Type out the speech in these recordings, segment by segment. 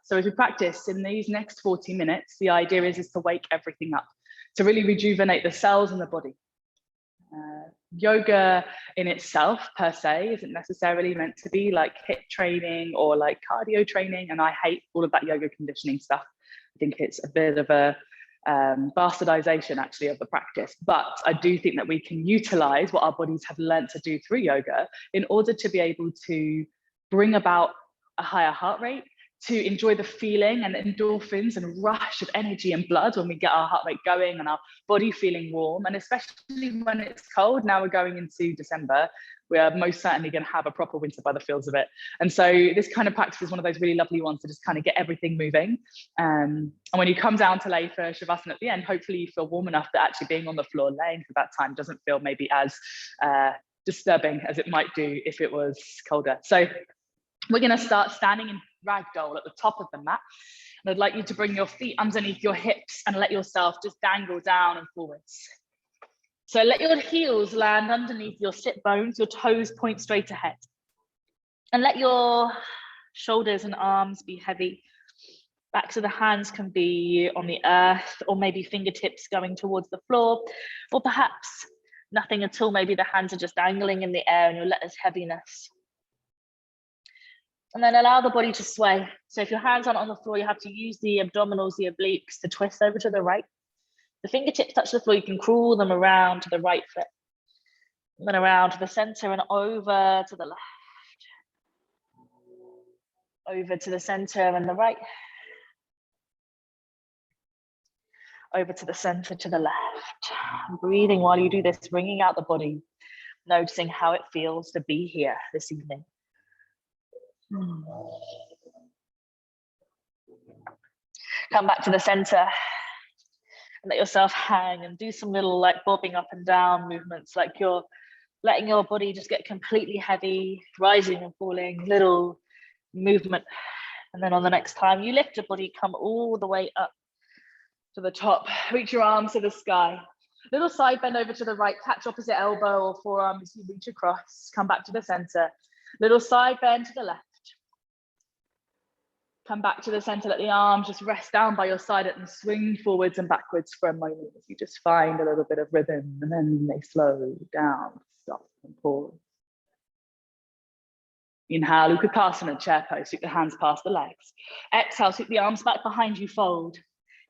So as we practice in these next 40 minutes, the idea is to wake everything up, to really rejuvenate the cells in the body. Yoga in itself per se isn't necessarily meant to be like HIIT training or like cardio training, and I hate all of that yoga conditioning stuff. I think it's a bit of a bastardization actually of the practice, but I do think that we can utilize what our bodies have learned to do through yoga in order to be able to bring about a higher heart rate, to enjoy the feeling and endorphins and rush of energy and blood when we get our heart rate going and our body feeling warm. And especially when it's cold, now we're going into December, we are most certainly going to have a proper winter by the feels of it. And so this kind of practice is one of those really lovely ones to just kind of get everything moving. And when you come down to lay for Shavasana at the end, hopefully you feel warm enough that actually being on the floor laying for that time doesn't feel maybe as disturbing as it might do if it was colder. So we're going to start standing in ragdoll at the top of the mat. And I'd like you to bring your feet underneath your hips and let yourself just dangle down and forwards. So let your heels land underneath your sit bones, your toes point straight ahead. And let your shoulders and arms be heavy. Backs of the hands can be on the earth, or maybe fingertips going towards the floor, or perhaps nothing at all. Maybe the hands are just dangling in the air and you'll let this heaviness. And then allow the body to sway. So if your hands aren't on the floor, you have to use the abdominals, the obliques, to twist over to the right. The fingertips touch the floor, you can crawl them around to the right foot. And then around to the center and over to the left. Over to the center and the right. Over to the center to the left. Breathing while you do this, bringing out the body, noticing how it feels to be here this evening. Come back to the center and let yourself hang and do some little like bobbing up and down movements, like you're letting your body just get completely heavy, rising and falling, little movement. And then on the next time you lift your body, come all the way up to the top, reach your arms to the sky. Little side bend over to the right, catch opposite elbow or forearm as you reach across, come back to the center. Little side bend to the left. Come back to the center, let the arms just rest down by your side and swing forwards and backwards for a moment as you just find a little bit of rhythm, and then they slow down, stop and pause. Inhale, Utkatasana, chair pose, sweep the hands past the legs. Exhale, sweep the arms back behind you, fold.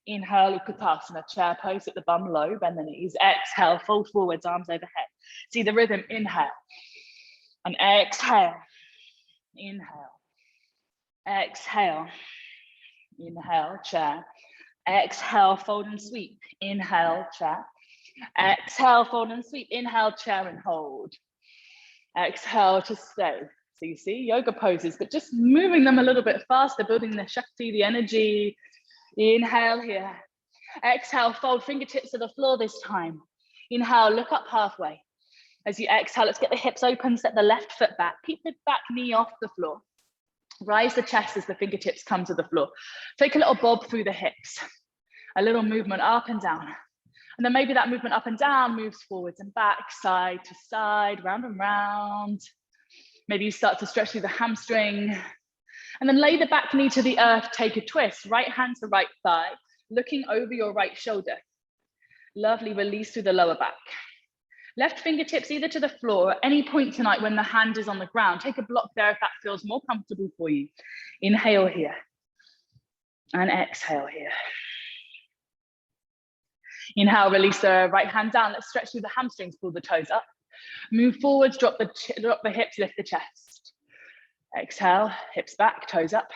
Inhale, Utkatasana, chair pose, at the bum low, bend the knees. Exhale, fold forwards, arms overhead. See the rhythm, inhale. And exhale, inhale. Exhale, inhale, chair. Exhale, fold and sweep. Inhale, chair. Exhale, fold and sweep. Inhale, chair and hold. Exhale to stay. So you see yoga poses, but just moving them a little bit faster, building the Shakti, the energy. Inhale here. Exhale, fold fingertips to the floor this time. Inhale, look up halfway. As you exhale, let's get the hips open, step the left foot back. Keep the back knee off the floor. Rise the chest as the fingertips come to the floor. Take a little bob through the hips. A little movement up and down. And then maybe that movement up and down moves forwards and back, side to side, round and round. Maybe you start to stretch through the hamstring. And then lay the back knee to the earth, take a twist. Right hand to right thigh, looking over your right shoulder. Lovely release through the lower back. Left fingertips either to the floor at any point tonight when the hand is on the ground. Take a block there if that feels more comfortable for you. Inhale here and exhale here. Inhale, release the right hand down. Let's stretch through the hamstrings, pull the toes up. Move forwards, drop the hips, lift the chest. Exhale, hips back, toes up.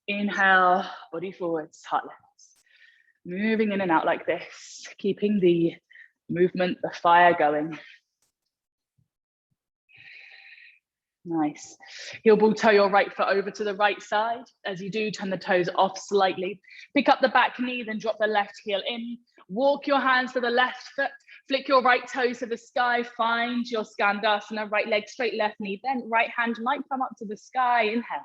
Inhale, body forwards, heart lifts. Moving in and out like this, keeping the movement, the fire going. Nice. Heel ball toe your right foot over to the right side. As you do, turn the toes off slightly. Pick up the back knee, then drop the left heel in. Walk your hands to the left foot. Flick your right toes to the sky. Find your Skandasana, right leg straight, left knee bent. Right hand might come up to the sky. Inhale.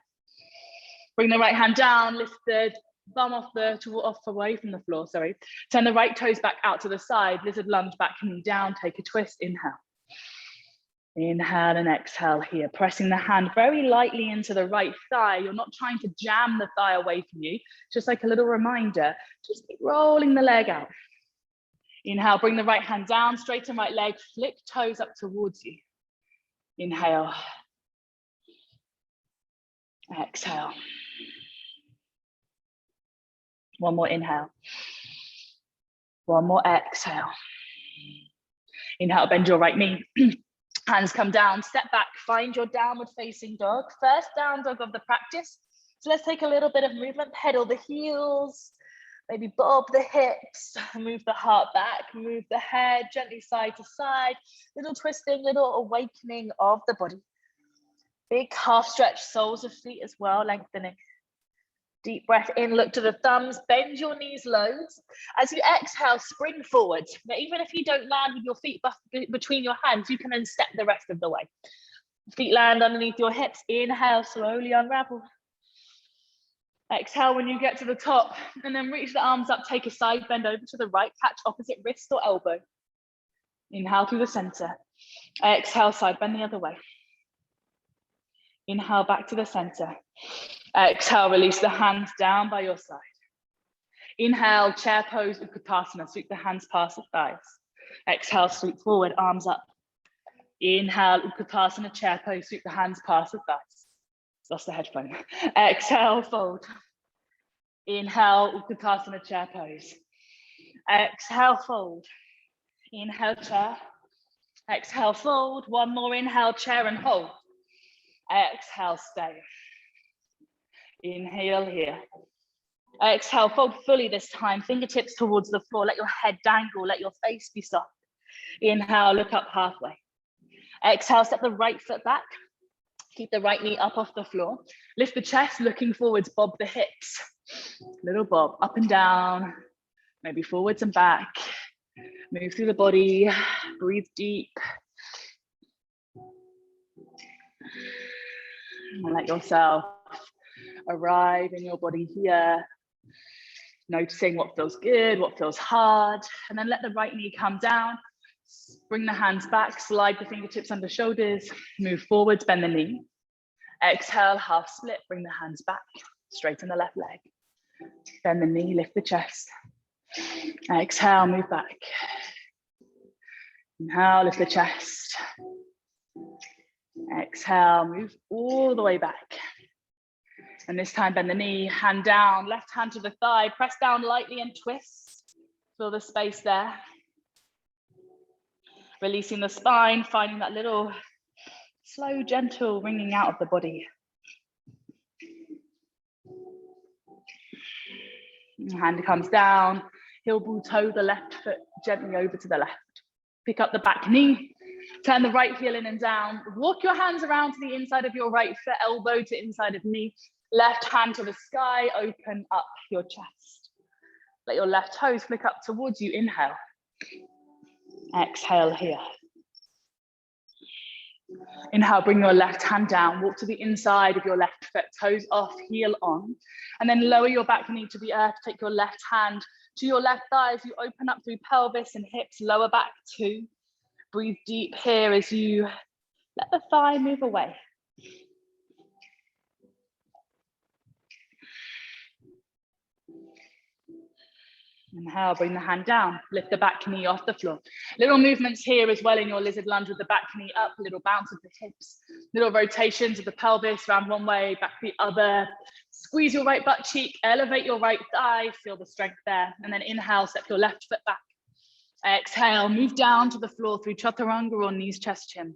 Bring the right hand down, lift the bum off away from the floor, sorry. Turn the right toes back out to the side, lizard lunge, back knee down, take a twist, inhale. Inhale and exhale here, pressing the hand very lightly into the right thigh. You're not trying to jam the thigh away from you, just like a little reminder, just keep rolling the leg out. Inhale, bring the right hand down, straighten right leg, flick toes up towards you. Inhale. Exhale. One more inhale. One more exhale. Inhale, bend your right knee. Hands come down, step back, find your downward facing dog. First down dog of the practice. So let's take a little bit of movement, pedal the heels, maybe bob the hips, move the heart back, move the head gently side to side, little twisting, little awakening of the body. Big calf stretch, soles of feet as well, lengthening. Deep breath in, look to the thumbs, bend your knees loads. As you exhale, spring forward. Now, even if you don't land with your feet between your hands, you can then step the rest of the way. Feet land underneath your hips. Inhale, slowly unravel. Exhale when you get to the top, and then reach the arms up, take a side bend over to the right, catch opposite wrist or elbow. Inhale through the center. Exhale, side bend the other way. Inhale back to the center. Exhale, release the hands down by your side. Inhale, chair pose, Utkatasana, sweep the hands past the thighs. Exhale, sweep forward, arms up. Inhale, Utkatasana, chair pose, sweep the hands past the thighs. Lost the headphone. Exhale, fold. Inhale, Utkatasana, chair pose. Exhale, fold. Inhale, chair. Exhale, fold. One more inhale, chair and hold. Exhale, stay. Inhale here. Exhale, fold fully this time. Fingertips towards the floor. Let your head dangle. Let your face be soft. Inhale, look up halfway. Exhale, step the right foot back. Keep the right knee up off the floor. Lift the chest, looking forwards, bob the hips. Little bob, up and down, maybe forwards and back. Move through the body, breathe deep. And let yourself arrive in your body here. Noticing what feels good, what feels hard. And then let the right knee come down. Bring the hands back, slide the fingertips under shoulders, move forwards, bend the knee. Exhale, half split, bring the hands back, straighten the left leg. Bend the knee, lift the chest. Exhale, move back. Inhale, lift the chest. Exhale, move all the way back. And this time, bend the knee, hand down, left hand to the thigh, press down lightly and twist. Feel the space there. Releasing the spine, finding that little slow, gentle wringing out of the body. Hand comes down, heel ball toe the left foot gently over to the left. Pick up the back knee, turn the right heel in and down. Walk your hands around to the inside of your right foot, elbow to inside of knee. Left hand to the sky, open up your chest. Let your left toes flick up towards you, inhale. Exhale here. Inhale, bring your left hand down, walk to the inside of your left foot, toes off, heel on, and then lower your back knee to the earth. Take your left hand to your left thigh as you open up through pelvis and hips, lower back two. Breathe deep here as you let the thigh move away. Inhale, bring the hand down, lift the back knee off the floor. Little movements here as well in your lizard lunge with the back knee up, little bounce of the hips, little rotations of the pelvis around one way, back the other. Squeeze your right butt cheek, elevate your right thigh, feel the strength there. And then inhale, step your left foot back. Exhale, move down to the floor through chaturanga or knees, chest, chin.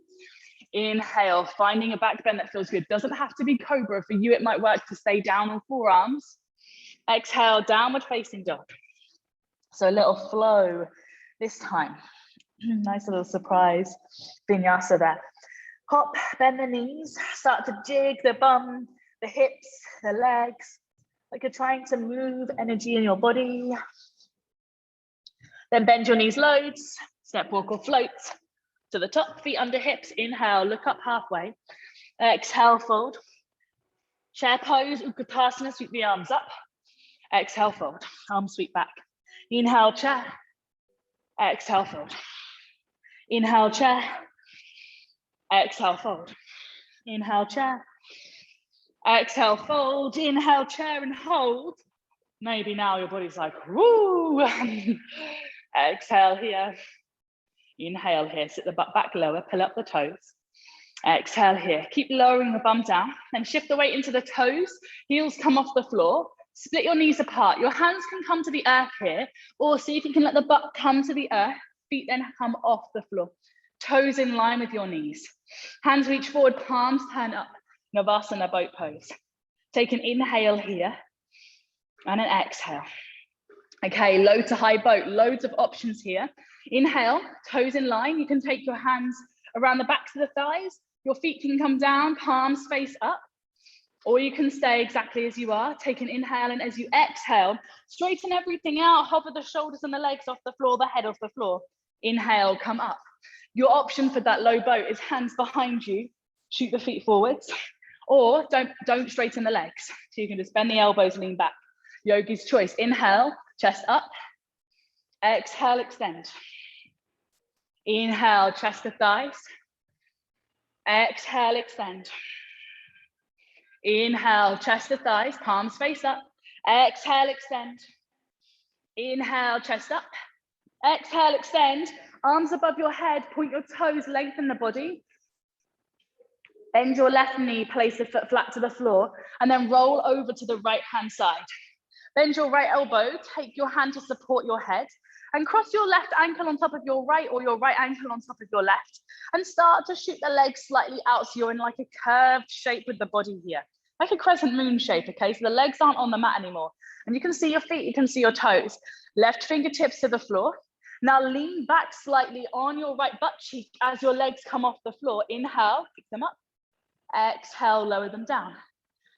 Inhale, finding a back bend that feels good. Doesn't have to be cobra. For you, it might work to stay down on forearms. Exhale, downward facing dog. So a little flow this time. Nice little surprise vinyasa there. Hop, bend the knees, start to jig the bum, the hips, the legs, like you're trying to move energy in your body. Then bend your knees loads, step, walk or float to the top, feet under hips. Inhale, look up halfway. Exhale, fold. Chair pose, Utkatasana, sweep the arms up. Exhale, fold, arms sweep back. Inhale, chair. Exhale, fold. Inhale, chair. Exhale, fold. Inhale, chair. Exhale, fold. Inhale, chair and hold. Maybe now your body's like, woo. Exhale here. Inhale here, sit the butt back lower, pull up the toes. Exhale here, keep lowering the bum down, then shift the weight into the toes, heels come off the floor, split your knees apart. Your hands can come to the earth here, or see if you can let the butt come to the earth, feet then come off the floor. Toes in line with your knees. Hands reach forward, palms turn up. Navasana boat pose. Take an inhale here, and an exhale. Okay, low to high boat, loads of options here. Inhale, toes in line. You can take your hands around the backs of the thighs. Your feet can come down, palms face up, or you can stay exactly as you are. Take an inhale, and as you exhale, straighten everything out, hover the shoulders and the legs off the floor, the head off the floor. Inhale, come up. Your option for that low boat is hands behind you, shoot the feet forwards, or don't straighten the legs. So you can just bend the elbows, lean back. Yogi's choice. Inhale, chest up. Exhale, extend. Inhale, chest to thighs. Exhale, extend. Inhale, chest to thighs, palms face up. Exhale, extend. Inhale, chest up. Exhale, extend. Arms above your head, point your toes, lengthen the body. Bend your left knee, place the foot flat to the floor, and then roll over to the right hand side. Bend your right elbow, take your hand to support your head, and cross your left ankle on top of your right, or your right ankle on top of your left, and start to shoot the legs slightly out so you're in like a curved shape with the body here, like a crescent moon shape, okay? So the legs aren't on the mat anymore, and you can see your feet, you can see your toes. Left fingertips to the floor. Now lean back slightly on your right butt cheek as your legs come off the floor. Inhale, pick them up. Exhale, lower them down.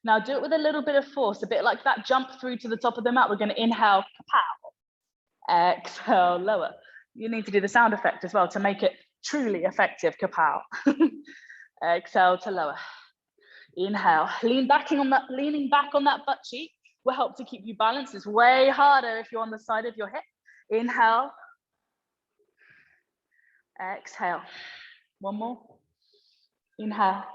Now do it with a little bit of force, a bit like that jump through to the top of the mat. We're going to inhale, kapow. Exhale, lower. You need to do the sound effect as well to make it truly effective, kapow. Exhale to lower. Inhale, leaning back on that butt cheek will help to keep you balanced. It's way harder if you're on the side of your hip. Inhale. Exhale. One more. Inhale.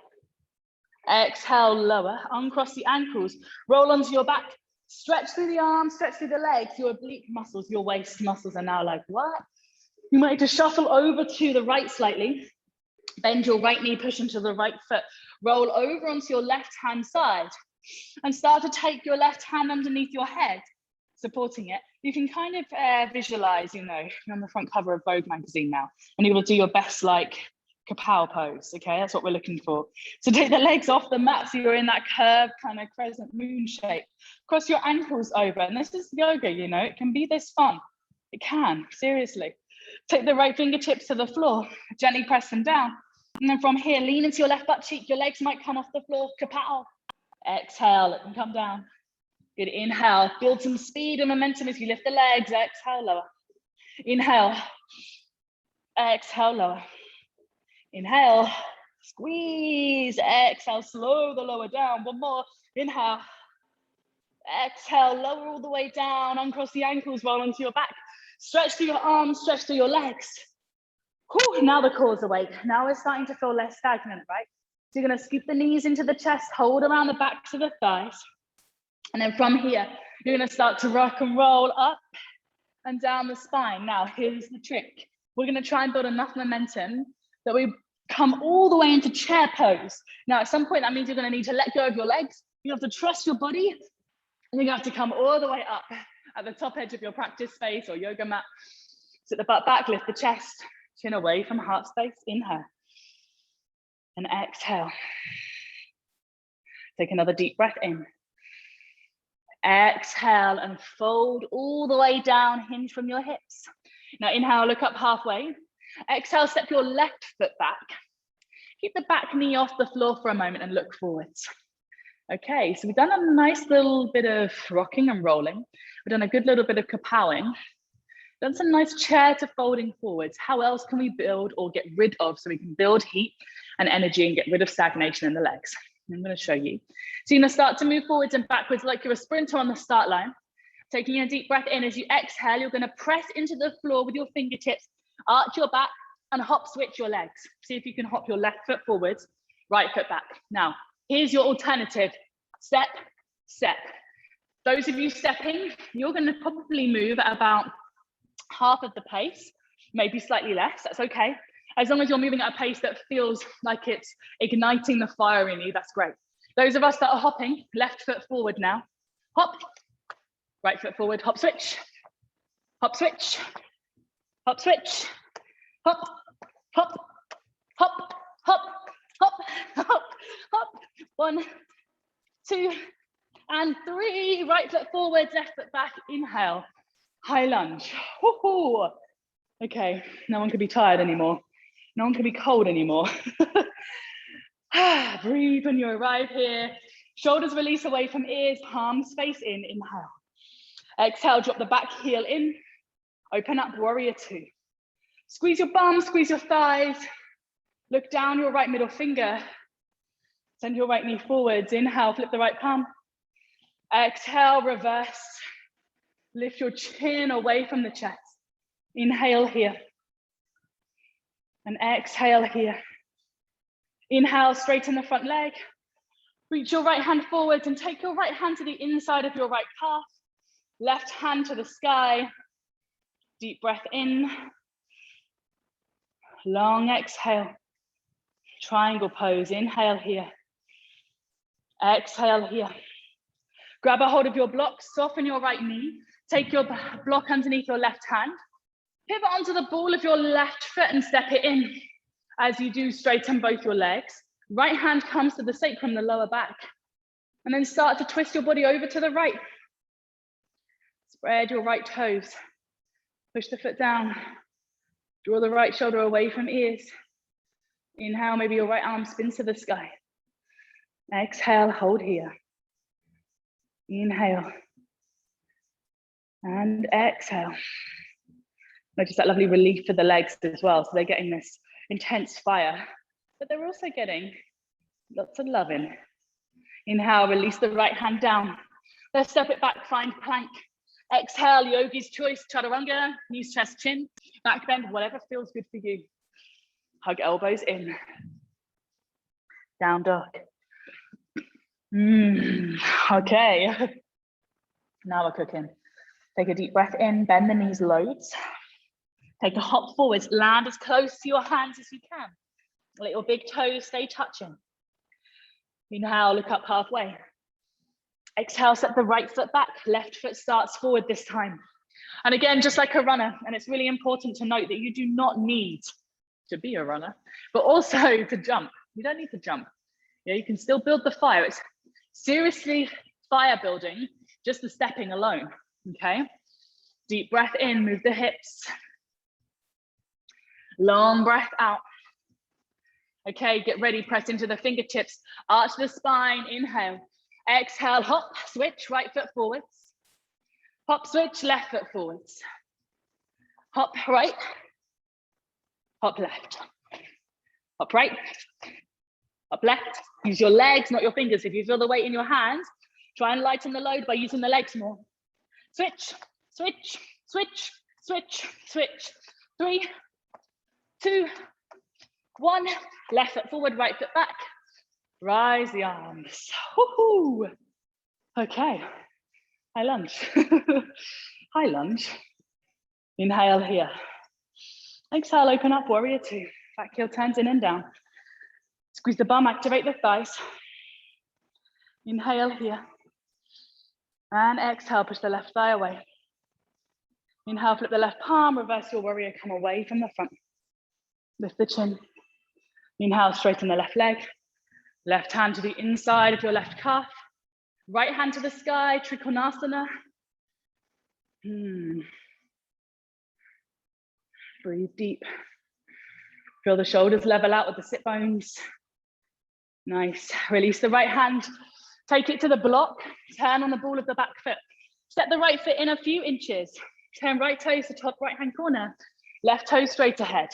Exhale, lower. Uncross the ankles. Roll onto your back. Stretch through the arms, stretch through the legs. Your oblique muscles, your waist muscles are now like, what? You might need to shuffle over to the right slightly. Bend your right knee, push into the right foot. Roll over onto your left hand side and start to take your left hand underneath your head, supporting it. You can kind of visualize, you know, you're on the front cover of Vogue magazine now, and you will do your best like kapow pose, okay? That's what we're looking for. So take the legs off the mat so you're in that curved kind of crescent moon shape. Cross your ankles over, and this is yoga, you know, it can be this fun. It can, seriously. Take the right fingertips to the floor, gently press them down. And then from here, lean into your left butt cheek. Your legs might come off the floor, kapow. Exhale, let them come down. Good, inhale, build some speed and momentum as you lift the legs. Exhale, lower. Inhale, exhale, lower. Inhale, squeeze. Exhale, slow the lower down. One more, inhale. Exhale, lower all the way down. Uncross the ankles, roll onto your back. Stretch through your arms, stretch through your legs. Whew, now the core's awake. Now we're starting to feel less stagnant, right? So you're gonna scoop the knees into the chest, hold around the backs of the thighs. And then from here, you're gonna start to rock and roll up and down the spine. Now, here's the trick. We're gonna try and build enough momentum that we come all the way into chair pose. Now, at some point, that means you're gonna need to let go of your legs. You have to trust your body, and you have to come all the way up at the top edge of your practice space or yoga mat. Sit the butt back, lift the chest, chin away from heart space. Inhale and exhale. Take another deep breath in. Exhale and fold all the way down, hinge from your hips. Now inhale, look up halfway. Exhale, step your left foot back. Keep the back knee off the floor for a moment and look forwards. Okay, so we've done a nice little bit of rocking and rolling. We've done a good little bit of kapowing. Done some nice chair to folding forwards. How else can we build or get rid of so we can build heat and energy and get rid of stagnation in the legs? I'm going to show you. So you're going to start to move forwards and backwards like you're a sprinter on the start line. Taking a deep breath in. As you exhale, you're going to press into the floor with your fingertips. Arch your back, and hop switch your legs. See if you can hop your left foot forwards, right foot back. Now, here's your alternative. Step, step. Those of you stepping, you're going to probably move at about half of the pace, maybe slightly less, that's okay. As long as you're moving at a pace that feels like it's igniting the fire in you, that's great. Those of us that are hopping, left foot forward now. Hop, right foot forward, hop switch, hop switch, hop switch, hop, hop, hop, hop, hop, hop, hop. 1, 2, and 3. Right foot forward, left foot back. Inhale, high lunge. Woo-hoo. Okay, no one could be tired anymore. No one can be cold anymore. Breathe when you arrive here. Shoulders release away from ears, palms face in. Inhale. Exhale, drop the back heel in. Open up, warrior 2. Squeeze your bum, squeeze your thighs. Look down your right middle finger. Send your right knee forwards. Inhale, flip the right palm. Exhale, reverse. Lift your chin away from the chest. Inhale here. And exhale here. Inhale, straighten the front leg. Reach your right hand forwards and take your right hand to the inside of your right calf. Left hand to the sky. Deep breath in. Long exhale. Triangle pose. Inhale here. Exhale here. Grab a hold of your block. Soften your right knee. Take your block underneath your left hand. Pivot onto the ball of your left foot and step it in. As you do, straighten both your legs. Right hand comes to the sacrum, the lower back. And then start to twist your body over to the right. Spread your right toes. Push the foot down. Draw the right shoulder away from ears. Inhale, maybe your right arm spins to the sky. Exhale, hold here. Inhale. And exhale. Notice that lovely relief for the legs as well. So they're getting this intense fire, but they're also getting lots of loving. Inhale, release the right hand down. Let's step it back, find plank. Exhale, yogi's choice, chaturanga, knees, chest, chin, back bend, whatever feels good for you. Hug elbows in. Down dog. Okay. Now we're cooking. Take a deep breath in, bend the knees loads. Take a hop forwards, land as close to your hands as you can. Let your big toes stay touching. Inhale, look up halfway. Exhale, step the right foot back, left foot starts forward this time. And again, just like a runner, and it's really important to note that you do not need to be a runner, but also to jump. You don't need to jump. Yeah, you can still build the fire. It's seriously fire building, just the stepping alone, okay? Deep breath in, move the hips. Long breath out. Okay, get ready, press into the fingertips, arch the spine, inhale. Exhale, hop, switch, right foot forwards. Hop, switch, left foot forwards. Hop right, hop left. Hop right, hop left. Use your legs, not your fingers. If you feel the weight in your hands, try and lighten the load by using the legs more. Switch, switch, switch, switch, switch. 3, 2, 1. Left foot forward, right foot back. Rise the arms. Woohoo! Okay, high lunge. High lunge. Inhale here. Exhale, open up, warrior 2. Back heel turns in and down. Squeeze the bum, activate the thighs. Inhale here. And exhale, push the left thigh away. Inhale, flip the left palm, reverse your warrior, come away from the front. Lift the chin. Inhale, straighten the left leg. Left hand to the inside of your left calf. Right hand to the sky, Trikonasana. Breathe deep. Feel the shoulders level out with the sit bones. Nice. Release the right hand. Take it to the block. Turn on the ball of the back foot. Step the right foot in a few inches. Turn right toes to top right hand corner. Left toe straight ahead.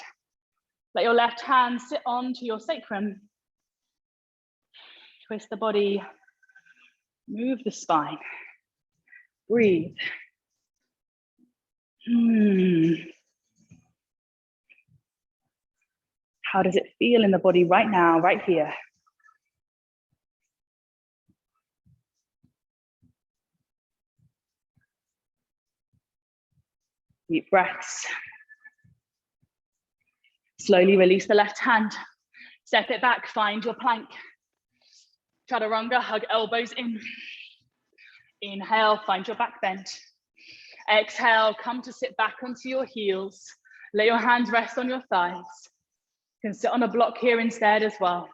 Let your left hand sit onto your sacrum. Twist the body. Move the spine. Breathe. How does it feel in the body right now, right here? Deep breaths. Slowly release the left hand. Step it back, find your plank. Chaturanga, hug elbows in. Inhale, find your back bend. Exhale, come to sit back onto your heels. Let your hands rest on your thighs. You can sit on a block here instead as well.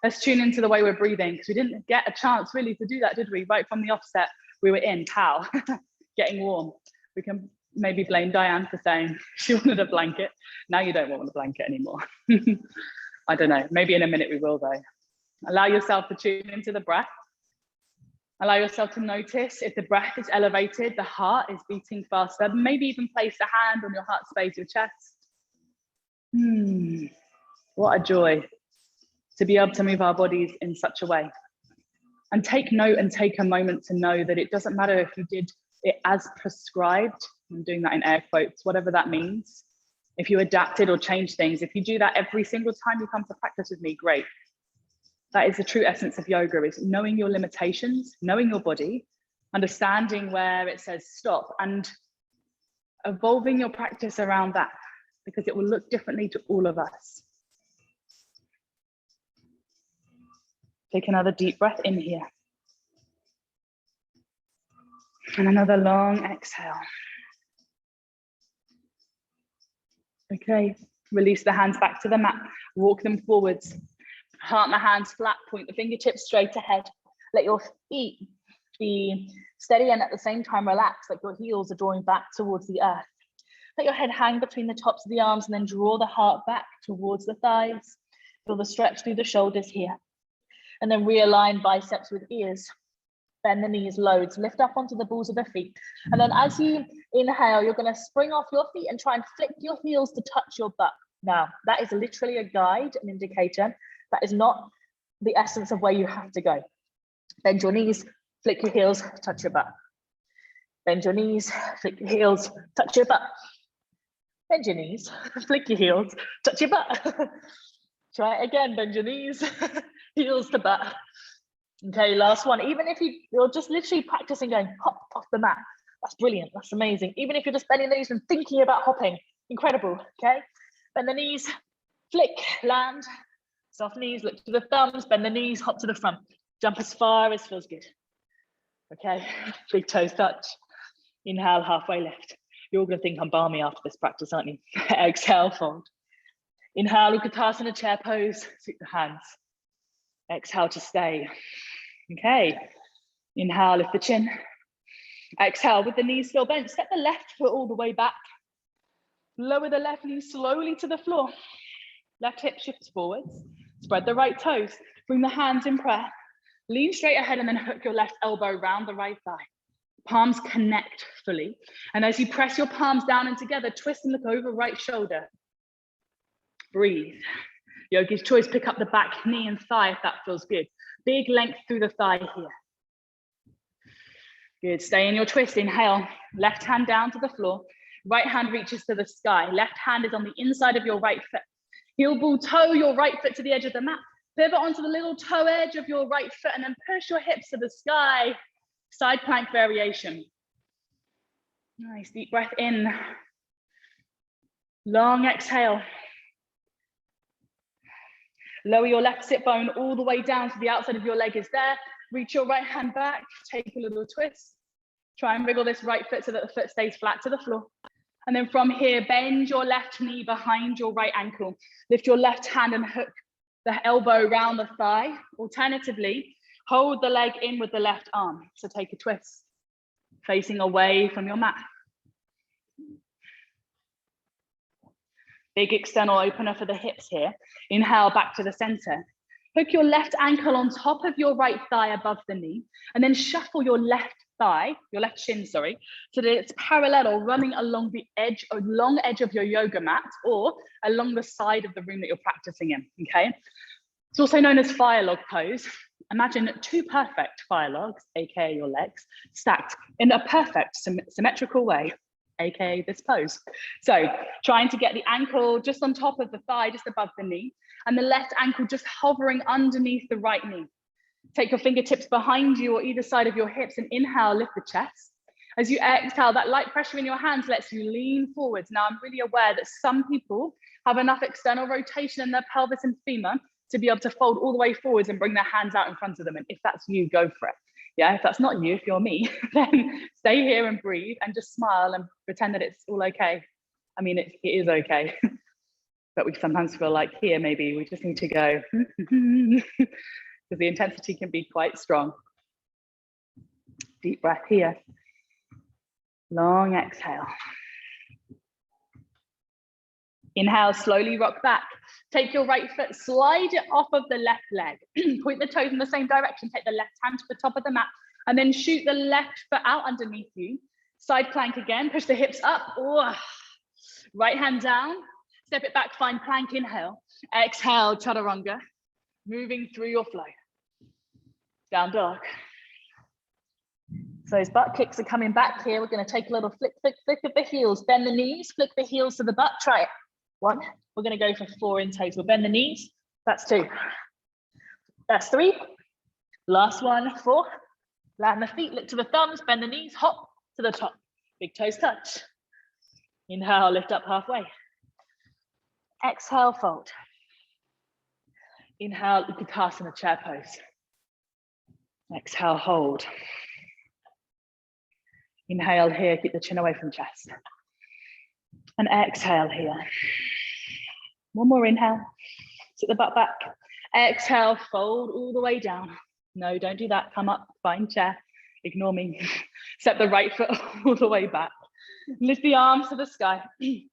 Let's tune into the way we're breathing, because we didn't get a chance really to do that, did we? Right from the offset, we were in pow, getting warm. We can maybe blame Diane for saying she wanted a blanket. Now you don't want a blanket anymore. I don't know, maybe in a minute we will though. Allow yourself to tune into the breath. Allow yourself to notice if the breath is elevated, the heart is beating faster. Maybe even place a hand on your heart space, your chest. What a joy to be able to move our bodies in such a way. And take note and take a moment to know that it doesn't matter if you did it as prescribed. I'm doing that in air quotes, whatever that means. If you adapted or changed things, if you do that every single time you come to practice with me, great. That is the true essence of yoga, is knowing your limitations, knowing your body, understanding where it says stop, and evolving your practice around that, because it will look differently to all of us. Take another deep breath in here. And another long exhale. Okay, release the hands back to the mat, walk them forwards. Plant the hands flat, point the fingertips straight ahead. Let your feet be steady and at the same time relax, like your heels are drawing back towards the earth. Let your head hang between the tops of the arms and then draw the heart back towards the thighs. Feel the stretch through the shoulders here. And then realign biceps with ears. Bend the knees, loads, lift up onto the balls of the feet. And then as you inhale, you're going to spring off your feet and try and flick your heels to touch your butt. Now, that is literally a guide, an indicator. That is not the essence of where you have to go. Bend your knees, flick your heels, touch your butt. Bend your knees, flick your heels, touch your butt. Bend your knees, flick your heels, touch your butt. Try it again, bend your knees, heels to butt. Okay, last one. Even if you're just literally practicing going hop off the mat, that's brilliant, that's amazing. Even if you're just bending the knees and thinking about hopping, incredible, okay? Bend the knees, flick, land. Soft knees, look to the thumbs, bend the knees, hop to the front. Jump as far as feels good. Okay, big toes touch. Inhale, halfway lift. You're all gonna think I'm balmy after this practice, aren't you? Exhale, fold. Inhale, Utkatasana chair pose, sweep the hands. Exhale to stay. Okay, inhale, lift the chin. Exhale, with the knees still bent, step the left foot all the way back. Lower the left knee slowly to the floor. Left hip shifts forwards. Spread the right toes. Bring the hands in prayer. Lean straight ahead and then hook your left elbow round the right thigh. Palms connect fully. And as you press your palms down and together, twist and look over right shoulder. Breathe. Yogi's choice, pick up the back knee and thigh if that feels good. Big length through the thigh here. Good, stay in your twist. Inhale, left hand down to the floor. Right hand reaches to the sky. Left hand is on the inside of your right foot. Heel ball toe your right foot to the edge of the mat. Pivot onto the little toe edge of your right foot and then push your hips to the sky. Side plank variation. Nice, deep breath in. Long exhale. Lower your left sit bone all the way down to the outside of your leg is there. Reach your right hand back, take a little twist. Try and wriggle this right foot so that the foot stays flat to the floor. And then from here, bend your left knee behind your right ankle. Lift your left hand and hook the elbow round the thigh. Alternatively, hold the leg in with the left arm. So take a twist, facing away from your mat. Big external opener for the hips here. Inhale back to the center. Hook your left ankle on top of your right thigh above the knee, and then shuffle your left thigh, your left shin, sorry, so that it's parallel or running along the edge or long edge of your yoga mat or along the side of the room that you're practicing in, okay? It's also known as fire log pose. Imagine two perfect fire logs, aka your legs, stacked in a perfect symmetrical way. aka this pose. So trying to get the ankle just on top of the thigh, just above the knee, and the left ankle just hovering underneath the right knee. Take your fingertips behind you or either side of your hips and inhale, lift the chest. As you exhale, that light pressure in your hands lets you lean forwards. Now, I'm really aware that some people have enough external rotation in their pelvis and femur to be able to fold all the way forwards and bring their hands out in front of them. And if that's you, go for it. Yeah, if that's not you, if you're me, then stay here and breathe and just smile and pretend that it's all okay. I mean, it is okay. But we sometimes feel like here, maybe we just need to go, because the intensity can be quite strong. Deep breath here. Long exhale. Inhale, slowly rock back. Take your right foot, slide it off of the left leg. Point the toes in the same direction. Take the left hand to the top of the mat and then shoot the left foot out underneath you. Side plank again, push the hips up. Oh. Right hand down, step it back, find plank, inhale. Exhale, chaturanga. Moving through your flow. Down dog. So those butt kicks are coming back here. We're going to take a little flick, flick, flick of the heels. Bend the knees, flick the heels to the butt. Try it. 1. We're going to go for 4 in total. Bend the knees. That's 2. That's 3. Last one, 4. Land the feet, look to the thumbs, bend the knees, hop to the top. Big toes touch. Inhale, lift up halfway. Exhale, fold. Inhale, Utkatasana, chair pose. Exhale, hold. Inhale here, keep the chin away from chest. And exhale here. One more inhale, sit the butt back. Exhale, fold all the way down. No, don't do that, come up, find chair, ignore me. Step the right foot all the way back. Lift the arms to the sky. And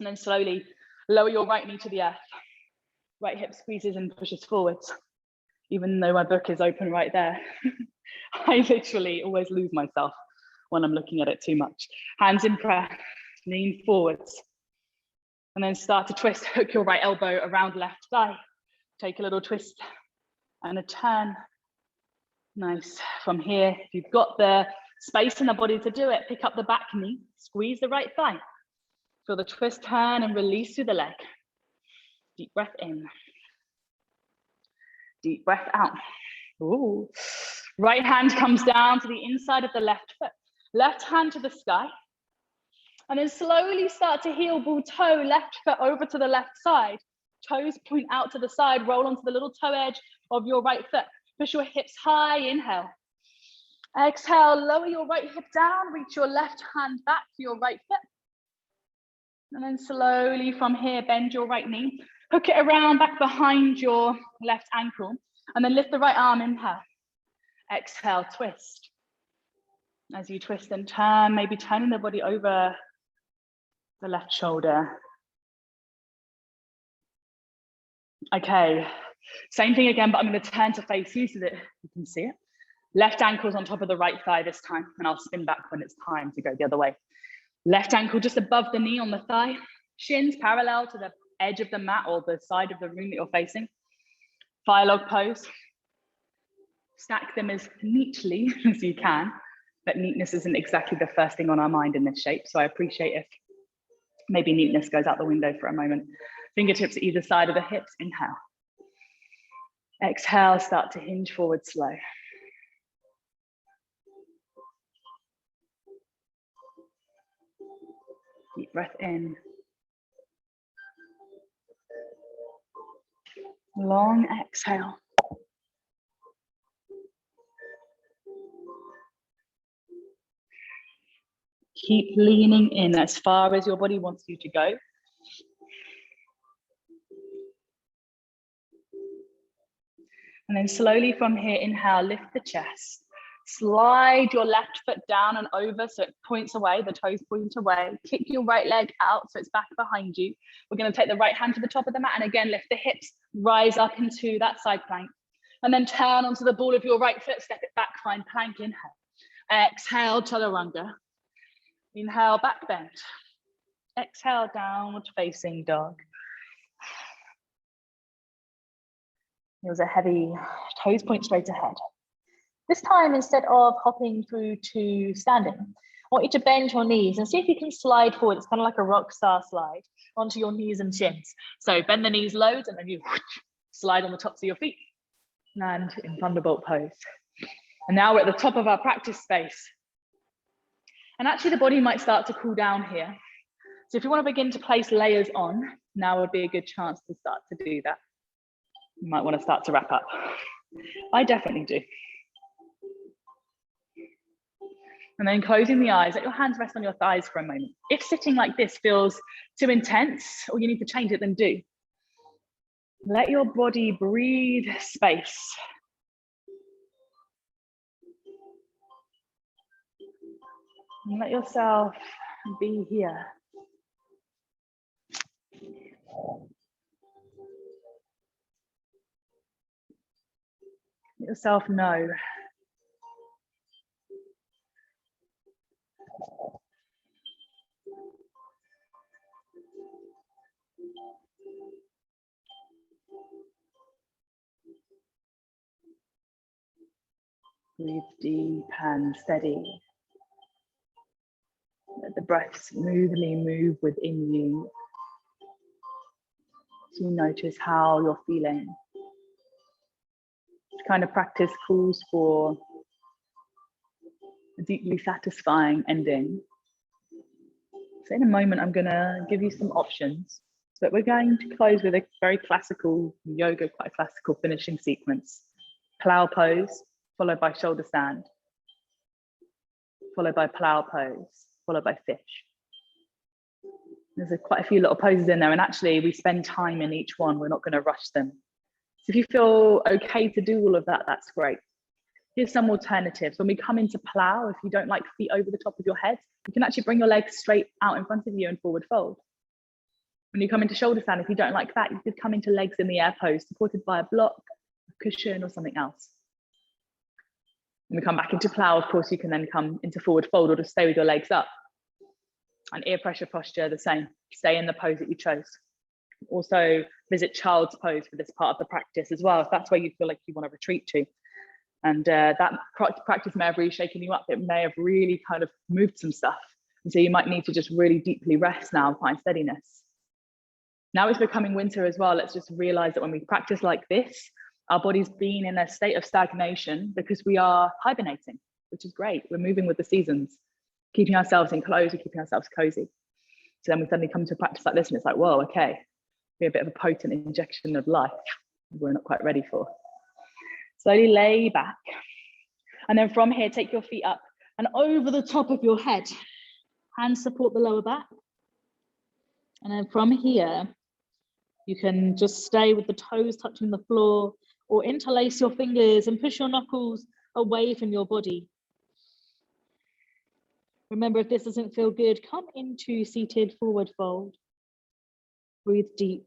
then slowly lower your right knee to the earth. Right hip squeezes and pushes forwards. Even though my book is open right there. I literally always lose myself when I'm looking at it too much. Hands in prayer, lean forwards. And then start to twist, hook your right elbow around left thigh. Take a little twist and a turn. Nice. From here, if you've got the space in the body to do it, pick up the back knee, squeeze the right thigh. Feel the twist, turn and release through the leg. Deep breath in. Deep breath out. Ooh. Right hand comes down to the inside of the left foot. Left hand to the sky. And then slowly start to heel ball toe, left foot over to the left side. Toes point out to the side, roll onto the little toe edge of your right foot. Push your hips high, inhale. Exhale, lower your right hip down, reach your left hand back to your right foot. And then slowly from here, bend your right knee. Hook it around back behind your left ankle. And then lift the right arm, inhale. Exhale, twist. As you twist and turn, maybe turning the body over the left shoulder. Okay, same thing again, but I'm going to turn to face you so that you can see it. Left ankle's on top of the right thigh this time, and I'll spin back when it's time to go the other way. Left ankle just above the knee on the thigh, shins parallel to the edge of the mat or the side of the room that you're facing. Fire log pose. Stack them as neatly as you can, but neatness isn't exactly the first thing on our mind in this shape, so I appreciate if maybe neatness goes out the window for a moment. Fingertips either side of the hips, inhale. Exhale, start to hinge forward slow. Deep breath in. Long exhale. Keep leaning in as far as your body wants you to go. And then slowly from here, inhale, lift the chest. Slide your left foot down and over so it points away, the toes point away. Kick your right leg out so it's back behind you. We're going to take the right hand to the top of the mat and again, lift the hips, rise up into that side plank. And then turn onto the ball of your right foot, step it back, find plank, inhale. Exhale, chaturanga. Inhale, back bend. Exhale, downward facing dog. Heels are heavy, toes point straight ahead. This time, instead of hopping through to standing, I want you to bend your knees and see if you can slide forward. It's kind of like a rock star slide onto your knees and shins. So bend the knees loads and then you slide on the tops of your feet. Land in thunderbolt pose. And now we're at the top of our practice space. And actually the body might start to cool down here. So if you want to begin to place layers on, now would be a good chance to start to do that. You might want to start to wrap up. I definitely do. And then closing the eyes, let your hands rest on your thighs for a moment. If sitting like this feels too intense or you need to change it, then do. Let your body breathe space. And let yourself be here. Let yourself know. Breathe deep and steady. Let the breath smoothly move within you. So you notice how you're feeling. This kind of practice calls for a deeply satisfying ending. So in a moment, I'm going to give you some options, but we're going to close with a very classical yoga, quite a classical finishing sequence. Plow pose, followed by shoulder stand, followed by plow pose, followed by fish. There's quite a few little poses in there, and actually we spend time in each one. We're not going to rush them. So if you feel okay to do all of that, that's great. Here's some alternatives. When we come into plow, if you don't like feet over the top of your head, you can actually bring your legs straight out in front of you and forward fold. When you come into shoulder stand, if you don't like that, you could come into legs in the air pose, supported by a block, a cushion, or something else. When we come back into plow, of course, you can then come into forward fold or just stay with your legs up. And ear pressure posture, the same. Stay in the pose that you chose. Also visit child's pose for this part of the practice as well, if that's where you feel like you want to retreat to. And that practice may have really shaken you up. It may have really kind of moved some stuff. And so you might need to just really deeply rest now and find steadiness. Now it's becoming winter as well. Let's just realize that when we practice like this, our body's been in a state of stagnation because we are hibernating, which is great. We're moving with the seasons, keeping ourselves enclosed, we're keeping ourselves cozy. So then we suddenly come to a practice like this and it's like, whoa, okay, be a bit of a potent injection of life we're not quite ready for. Slowly lay back. And then from here, take your feet up and over the top of your head. Hands support the lower back. And then from here, you can just stay with the toes touching the floor or interlace your fingers and push your knuckles away from your body. Remember, if this doesn't feel good, come into seated forward fold. Breathe deep.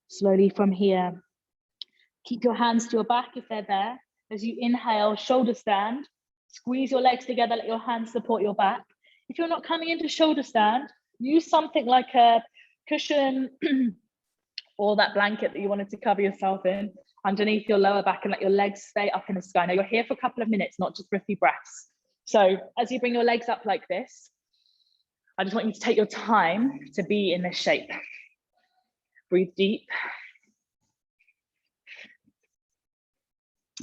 Slowly from here, keep your hands to your back if they're there. As you inhale, shoulder stand, squeeze your legs together, let your hands support your back. If you're not coming into shoulder stand, use something like a cushion or that blanket that you wanted to cover yourself in underneath your lower back and let your legs stay up in the sky. Now you're here for a couple of minutes, not just for a few breaths. So as you bring your legs up like this, I just want you to take your time to be in this shape. Breathe deep.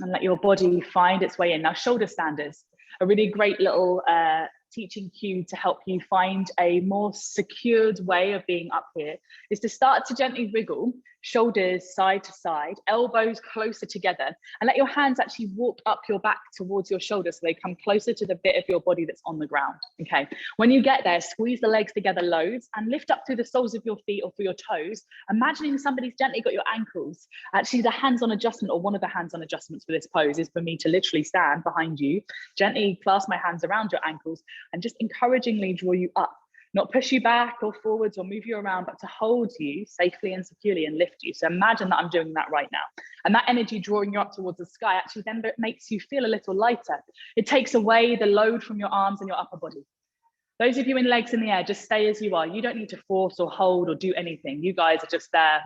And let your body find its way in. Now, shoulder standers, a really great little teaching cue to help you find a more secured way of being up here is to start to gently wriggle shoulders side to side, elbows closer together, and let your hands actually walk up your back towards your shoulders so they come closer to the bit of your body that's on the ground. Okay, when you get there, squeeze the legs together loads and lift up through the soles of your feet or through your toes, imagining somebody's gently got your ankles. Actually, the hands-on adjustment or one of the hands-on adjustments for this pose is for me to literally stand behind you, gently clasp my hands around your ankles and just encouragingly draw you up not push you back or forwards or move you around, but to hold you safely and securely and lift you. So imagine that I'm doing that right now. And that energy drawing you up towards the sky actually then makes you feel a little lighter. It takes away the load from your arms and your upper body. Those of you in legs in the air, just stay as you are. You don't need to force or hold or do anything. You guys are just there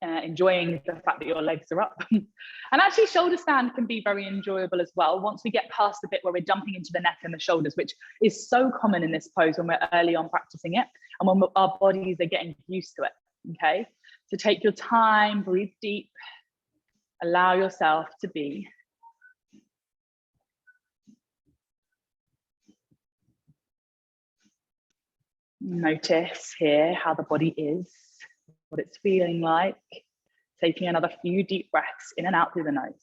enjoying the fact that your legs are up. And actually shoulder stand can be very enjoyable as well once we get past the bit where we're dumping into the neck and the shoulders, which is so common in this pose when we're early on practicing it and when our bodies are getting used to it. Okay, so take your time, breathe deep, allow yourself to be. Notice here how the body is, what it's feeling like. Taking another few deep breaths in and out through the nose.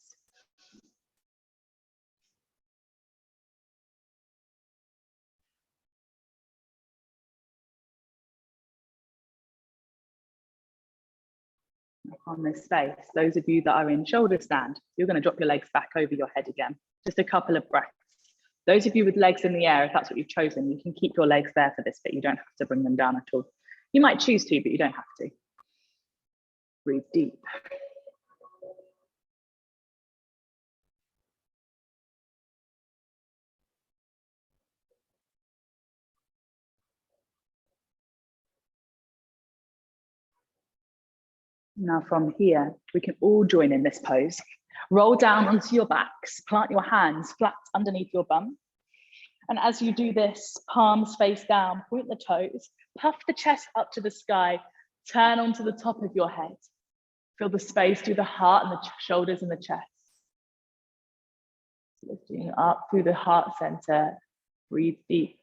On this space, those of you that are in shoulder stand, you're going to drop your legs back over your head again. Just a couple of breaths. Those of you with legs in the air, if that's what you've chosen, you can keep your legs there for this bit. You don't have to bring them down at all. You might choose to, but you don't have to. Breathe deep. Now from here, we can all join in this pose. Roll down onto your backs, plant your hands flat underneath your bum. And as you do this, palms face down, point the toes, puff the chest up to the sky, turn onto the top of your head. Feel the space through the heart and the shoulders and the chest. Lifting up through the heart center, breathe deep.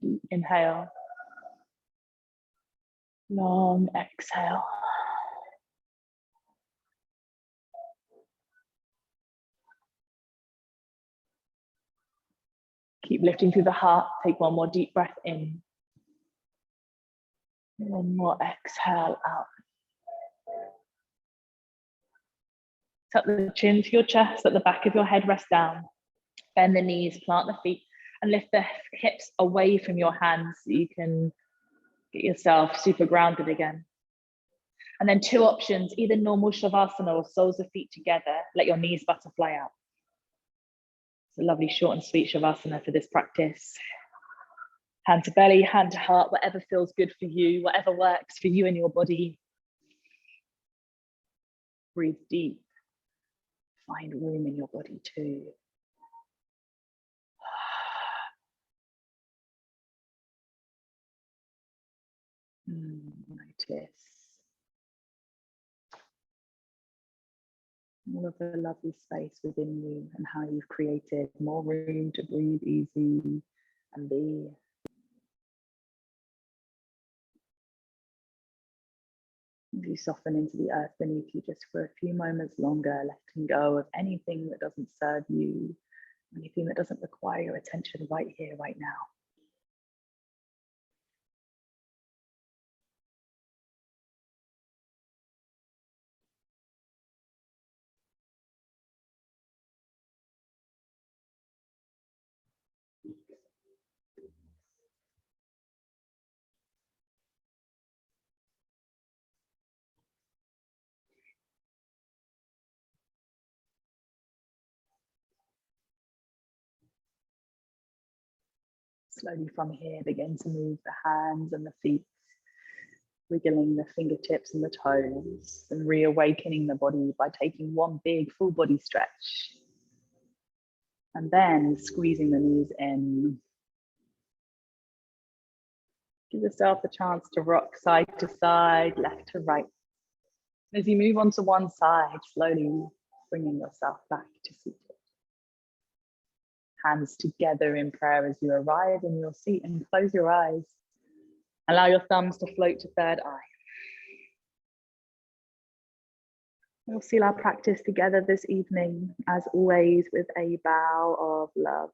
Deep inhale. Long exhale. Keep lifting through the heart. Take one more deep breath in. One more exhale out. Tuck the chin to your chest, let the back of your head rest down. Bend the knees, plant the feet, and lift the hips away from your hands so you can get yourself super grounded again. And then two options, either normal shavasana or soles of feet together. Let your knees butterfly out. It's a lovely short and sweet shavasana for this practice. Hand to belly, hand to heart, whatever feels good for you, whatever works for you and your body. Breathe deep. Find room in your body too. Notice all of the lovely space within you and how you've created more room to breathe easy and be. As you soften into the earth beneath you just for a few moments longer, letting go of anything that doesn't serve you, anything that doesn't require your attention right here, right now. Slowly from here, begin to move the hands and the feet, wiggling the fingertips and the toes, and reawakening the body by taking one big full body stretch. And then squeezing the knees in. Give yourself the chance to rock side to side, left to right. As you move on to one side, slowly bringing yourself back to seated. Hands together in prayer as you arrive in your seat, and close your eyes. Allow your thumbs to float to third eye. We'll seal our practice together this evening, as always, with a bow of love,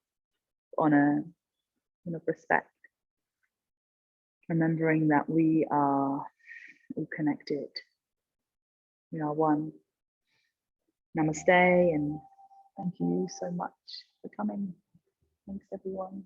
honor, and of respect. Remembering that we are all connected. We are one. Namaste and Thank you so much for coming. Thanks, everyone.